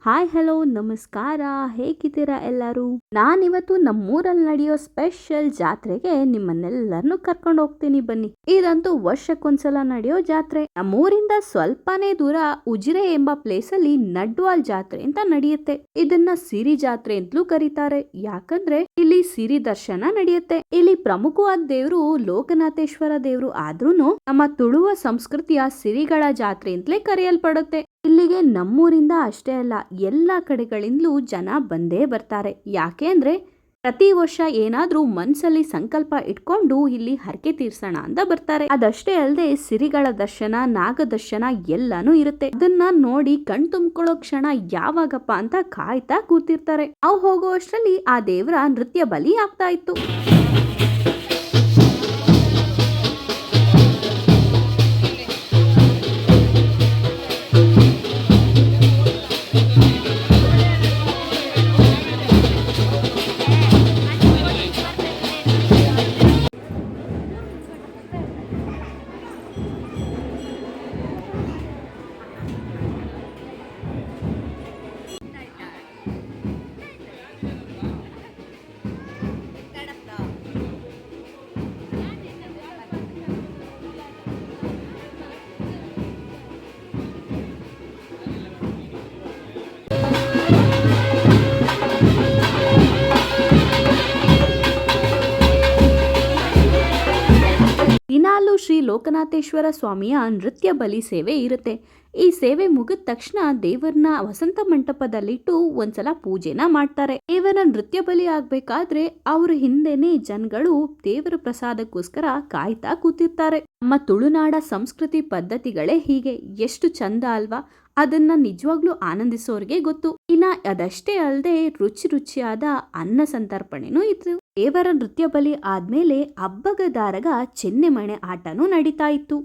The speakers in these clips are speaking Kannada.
ಹಾಯ್ ಹಲೋ ನಮಸ್ಕಾರ. ಹೇಗಿದ್ದೀರಾ ಎಲ್ಲರೂ? ನಾನಿವತ್ತು ನಮ್ಮೂರಲ್ಲಿ ನಡೆಯೋ ಸ್ಪೆಷಲ್ ಜಾತ್ರೆಗೆ ನಿಮ್ಮನ್ನೆಲ್ಲರನ್ನು ಕರ್ಕೊಂಡು ಹೋಗ್ತೀನಿ ಬನ್ನಿ. ಇದಂತೂ ವರ್ಷಕ್ಕೊಂದ್ಸಲ ನಡೆಯೋ ಜಾತ್ರೆ. ನಮ್ಮೂರಿಂದ ಸ್ವಲ್ಪನೇ ದೂರ ಉಜಿರೆ ಎಂಬ ಪ್ಲೇಸ್ ಅಲ್ಲಿ ನಡ್ವಾಲ್ ಜಾತ್ರೆ ಅಂತ ನಡೆಯುತ್ತೆ. ಇದನ್ನ ಸಿರಿ ಜಾತ್ರೆ ಅಂತಲೂ ಕರೀತಾರೆ. ಯಾಕಂದ್ರೆ ಇಲ್ಲಿ ಸಿರಿ ದರ್ಶನ ನಡೆಯುತ್ತೆ. ಇಲ್ಲಿ ಪ್ರಮುಖವಾದ ದೇವರು ಲೋಕನಾಥೇಶ್ವರ ದೇವರು ಆದ್ರೂನು ನಮ್ಮ ತುಳುವ ಸಂಸ್ಕೃತಿಯ ಸಿರಿಗಳ ಜಾತ್ರೆ ಅಂತಲೇ ಕರೆಯಲ್ಪಡುತ್ತೆ. ಇಲ್ಲಿಗೆ ನಮ್ಮೂರಿಂದ ಅಷ್ಟೇ ಅಲ್ಲ, ಎಲ್ಲ ಕಡೆಗಳಿಂದಲೂ ಜನ ಬಂದೇ ಬರ್ತಾರೆ. ಯಾಕೆ ಅಂದ್ರೆ ಪ್ರತಿ ವರ್ಷ ಏನಾದ್ರೂ ಮನ್ಸಲ್ಲಿ ಸಂಕಲ್ಪ ಇಟ್ಕೊಂಡು ಇಲ್ಲಿ ಹರಕೆ ತೀರ್ಸೋಣ ಅಂತ ಬರ್ತಾರೆ. ಅದಷ್ಟೇ ಅಲ್ಲದೆ ಸಿರಿಗಳ ದರ್ಶನ, ನಾಗ ದರ್ಶನ ಎಲ್ಲಾನು ಇರುತ್ತೆ. ಅದನ್ನ ನೋಡಿ ಕಣ್ ತುಂಬಿಕೊಳ್ಳೋ ಕ್ಷಣ ಯಾವಾಗಪ್ಪ ಅಂತ ಕಾಯ್ತಾ ಕೂತಿರ್ತಾರೆ. ಅವು ಹೋಗೋ ಅಷ್ಟರಲ್ಲಿ ಆ ದೇವರ ನೃತ್ಯ ಬಲಿ ಆಗ್ತಾ ಇತ್ತು. ದಿನಾಲು ಶ್ರೀ ಲೋಕನಾಥೇಶ್ವರ ಸ್ವಾಮಿಯ ನೃತ್ಯ ಬಲಿ ಸೇವೆ ಇರುತ್ತೆ. ಈ ಸೇವೆ ಮುಗಿದ ತಕ್ಷಣ ದೇವರನ್ನ ವಸಂತ ಮಂಟಪದಲ್ಲಿಟ್ಟು ಒಂದ್ಸಲ ಪೂಜೆನ ಮಾಡ್ತಾರೆ. ದೇವರ ನೃತ್ಯ ಬಲಿ ಆಗ್ಬೇಕಾದ್ರೆ ಅವ್ರ ಹಿಂದೆನೆ ಜನಗಳು ದೇವರ ಪ್ರಸಾದಕ್ಕೋಸ್ಕರ ಕಾಯ್ತಾ ಕೂತಿರ್ತಾರೆ. ನಮ್ಮ ತುಳುನಾಡ ಸಂಸ್ಕೃತಿ ಪದ್ಧತಿಗಳೇ ಹೀಗೆ. ಎಷ್ಟು ಚಂದ ಅಲ್ವಾ? ಅದನ್ನ ನಿಜವಾಗ್ಲೂ ಆನಂದಿಸೋರ್ಗೆ ಗೊತ್ತು. ಇನ್ನ ಅದಷ್ಟೇ ಅಲ್ಲದೆ ರುಚಿ ರುಚಿಯಾದ ಅನ್ನ ಸಂತರ್ಪಣೆನೂ ಇತ್ತು. ದೇವರ ನೃತ್ಯ ಬಲಿ ಆದ್ಮೇಲೆ ಅಬ್ಬಗದಾರಗ ಚೆನ್ನೆಮಣೆ ಆಟನೂ ನಡೀತಾ ಇತ್ತು.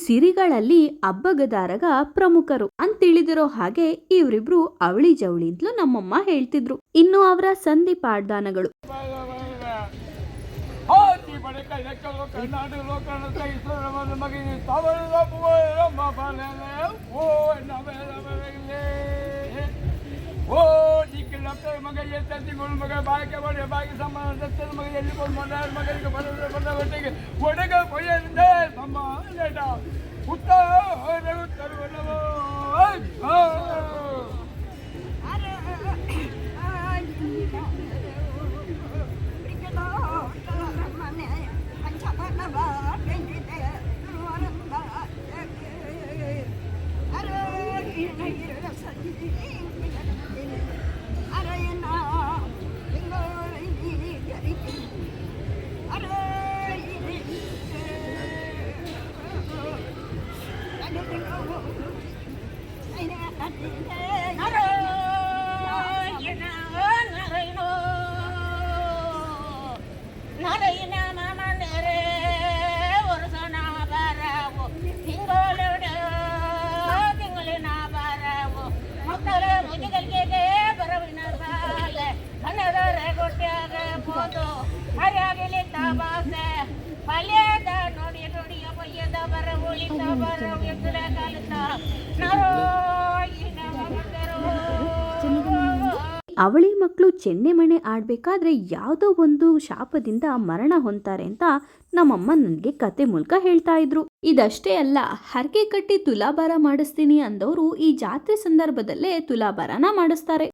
ಸಿರಿಗಳಲ್ಲಿ ಅಬ್ಬಗದಾರಗ ಪ್ರಮುಖರು ಅಂತ ತಿಳಿದಿರೋ ಹಾಗೆ ಇವರಿಬ್ರು ಅವಳಿ ಜವಳಿ ಅಂತಲೂ ನಮ್ಮಮ್ಮ ಹೇಳ್ತಿದ್ರು. ಇನ್ನು ಅವರ ಸಂಧಿ ಪಾಡ್ದಾನಗಳು. ಅವಳಿ ಮಕ್ಕಳು ಚೆನ್ನೆಮಣೆ ಆಡ್ಬೇಕಾದ್ರೆ ಯಾವುದೋ ಒಂದು ಶಾಪದಿಂದ ಮರಣ ಹೊಂತಾರೆ ಅಂತ ನಮ್ಮಮ್ಮ ನನಗೆ ಕತೆ ಮೂಲಕ ಹೇಳ್ತಾ ಇದ್ರು. ಇದಷ್ಟೇ ಅಲ್ಲ, ಹರಕೆ ಕಟ್ಟಿ ತುಲಾಭಾರ ಮಾಡಿಸ್ತೀನಿ ಅಂದವರು ಈ ಜಾತ್ರೆ ಸಂದರ್ಭದಲ್ಲೇ ತುಲಾಭಾರನ ಮಾಡಿಸ್ತಾರೆ.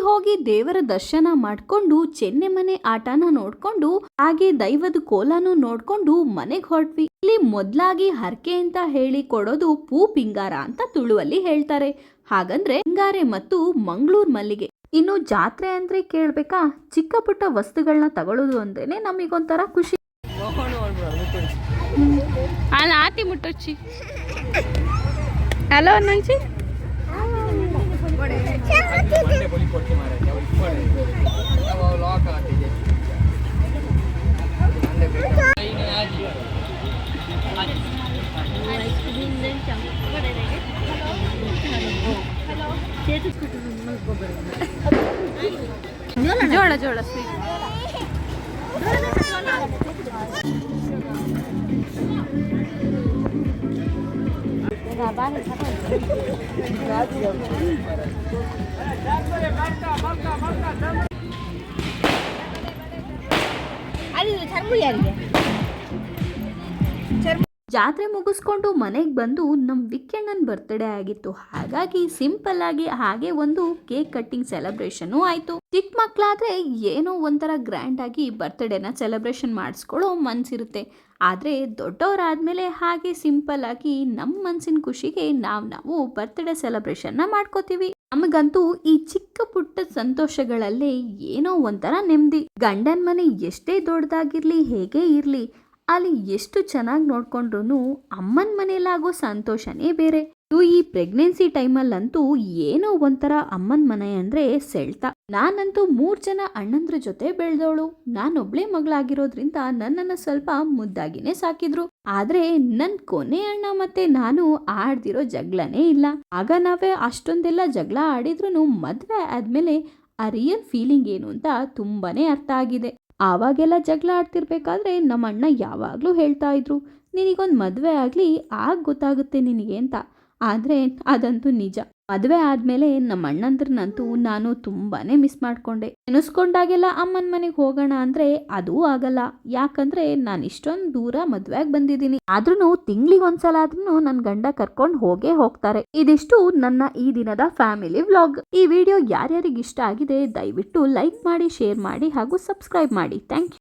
ಹೋಗಿ ದೇವರ ದರ್ಶನ ಮಾಡ್ಕೊಂಡು ಚೆನ್ನೆಮನೆ ಆಟನ ನೋಡ್ಕೊಂಡು ಹಾಗೆ ದೈವದ ಕೋಲನು ನೋಡ್ಕೊಂಡು ಮನೆಗೆ ಹೊರಟ್ವಿ. ಇಲ್ಲಿ ಮೊದ್ಲಾಗಿ ಹರಕೆ ಅಂತ ಹೇಳಿ ಕೊಡೋದು ಪೂ ಪಿಂಗಾರ ಅಂತ ತುಳುವಲ್ಲಿ ಹೇಳ್ತಾರೆ. ಹಾಗಂದ್ರೆ ಪಿಂಗಾರೆ ಮತ್ತು ಮಂಗಳೂರು ಮಲ್ಲಿಗೆ. ಇನ್ನು ಜಾತ್ರೆ ಅಂದ್ರೆ ಕೇಳ್ಬೇಕಾ, ಚಿಕ್ಕ ಪುಟ್ಟ ವಸ್ತುಗಳನ್ನ ತಗೊಳ್ಳೋದು ಅಂದ್ರೇನೆ ನಮಗೊಂಥರ ಖುಷಿ. ಆತಿ ಮುಟ್ಟೊಚ್ಚಿ ಹಲೋ ನಂಚಿ ಜೋಳ ಜೋಳ ಸ್ವೀಟ್ ಜಾತ್ರೆ ಮುಗಿಸ್ಕೊಂಡು ಮನೆಗೆ ಬಂದು ನಮ್ಮ ವಿಕ್ಕಣ್ಣನ ಬರ್ತ್ಡೇ ಆಗಿತ್ತು. ಹಾಗಾಗಿ ಸಿಂಪಲ್ ಆಗಿ ಹಾಗೆ ಒಂದು ಕೇಕ್ ಕಟ್ಟಿಂಗ್ ಸೆಲೆಬ್ರೇಷನ್ ಆಯ್ತು. ಚಿಕ್ಕ ಮಕ್ಕಳಾದ್ರೆ ಏನೋ ಒಂಥರ ಗ್ರ್ಯಾಂಡ್ ಆಗಿ ಬರ್ತ್ಡೇನ ಸೆಲೆಬ್ರೇಷನ್ ಮಾಡಿಸ್ಕೊಳ್ಳೋ ಮನ್ಸಿರುತ್ತೆ. ಆದ್ರೆ ದೊಡ್ಡವರಾದ್ಮೇಲೆ ಹಾಗೆ ಸಿಂಪಲ್ ಆಗಿ ನಮ್ಮ ಮನ್ಸಿನ ಖುಷಿಗೆ ನಾವು ಬರ್ತ್ಡೇ ಸೆಲೆಬ್ರೇಷನ್ ಮಾಡ್ಕೋತೀವಿ. ನಮಗಂತೂ ಈ ಚಿಕ್ಕ ಪುಟ್ಟ ಸಂತೋಷಗಳಲ್ಲೇ ಏನೋ ಒಂಥರ ನೆಮ್ಮದಿ. ಗಂಡನ ಮನೆ ಎಷ್ಟೇ ದೊಡ್ಡದಾಗಿರ್ಲಿ ಹೇಗೆ ಇರ್ಲಿ, ಅಲ್ಲಿ ಎಷ್ಟು ಚೆನ್ನಾಗಿ ನೋಡ್ಕೊಂಡ್ರು ಅಮ್ಮನ ಮನೇಲಾಗೋ ಸಂತೋಷನೇ ಬೇರೆ. ಈ ಪ್ರೆಗ್ನೆನ್ಸಿ ಟೈಮಲ್ಲಂತೂ ಏನೋ ಒಂಥರ ಅಮ್ಮನ ಮನೆ ಅಂದ್ರೆ ಸೆಳ್ತ. ನಾನಂತೂ 3 ಜನ ಅಣ್ಣಂದ್ರ ಜೊತೆ ಬೆಳೆದವಳು. ನಾನೊಬ್ಳೆ ಮಗಳಾಗಿರೋದ್ರಿಂದ ನನ್ನನ್ನ ಸ್ವಲ್ಪ ಮುದ್ದಾಗಿನೇ ಸಾಕಿದ್ರು. ಆದ್ರೆ ನನ್ ಕೊನೆ ಅಣ್ಣ ಮತ್ತೆ ನಾನು ಆಡ್ದಿರೋ ಜಗಳನೇ ಇಲ್ಲ. ಆಗ ನಾವೇ ಅಷ್ಟೊಂದೆಲ್ಲ ಜಗಳ ಆಡಿದ್ರು ಮದ್ವೆ ಆದ್ಮೇಲೆ ಆ ರಿಯಲ್ ಫೀಲಿಂಗ್ ಏನು ಅಂತ ತುಂಬಾನೇ ಅರ್ಥ ಆಗಿದೆ. ಆವಾಗೆಲ್ಲ ಜಗಳ ಆಡ್ತಿರ್ಬೇಕಾದ್ರೆ ನಮ್ಮ ಅಣ್ಣ ಯಾವಾಗ್ಲೂ ಹೇಳ್ತಾ ಇದ್ರು, ನಿನಗೊಂದು ಮದ್ವೆ ಆಗ್ಲಿ ಆಗ ಗೊತ್ತಾಗುತ್ತೆ ನಿನಗೆ ಅಂತ. ಆದ್ರೆ ಅದಂತೂ ನಿಜ. ಮದುವೆ ಆದ್ಮೇಲೆ ನಮ್ಮ ಅಣ್ಣಂದ್ರನ್ನಂತೂ ನಾನು ತುಂಬಾನೇ ಮಿಸ್ ಮಾಡ್ಕೊಂಡೆ. ನೆನೆಸ್ಕೊಂಡಾಗೆಲ್ಲ ಅಮ್ಮನ ಮನೆಗೆ ಹೋಗೋಣ ಅಂದ್ರೆ ಅದೂ ಆಗಲ್ಲ. ಯಾಕಂದ್ರೆ ನಾನು ಇಷ್ಟೊಂದು ದೂರ ಮದ್ವೆಗ್ ಬಂದಿದ್ದೀನಿ. ಆದ್ರೂ ತಿಂಗ್ಳಿಗೊಂದ್ಸಲ ಆದ್ರೂ ನನ್ ಗಂಡ ಕರ್ಕೊಂಡು ಹೋಗೇ ಹೋಗ್ತಾರೆ. ಇದಿಷ್ಟು ನನ್ನ ಈ ದಿನದ ಫ್ಯಾಮಿಲಿ ವ್ಲಾಗ್. ಈ ವಿಡಿಯೋ ಯಾರ್ಯಾರಿಗೆ ಇಷ್ಟ ಆಗಿದೆ ದಯವಿಟ್ಟು ಲೈಕ್ ಮಾಡಿ, ಶೇರ್ ಮಾಡಿ ಹಾಗೂ ಸಬ್ಸ್ಕ್ರೈಬ್ ಮಾಡಿ. Thank you.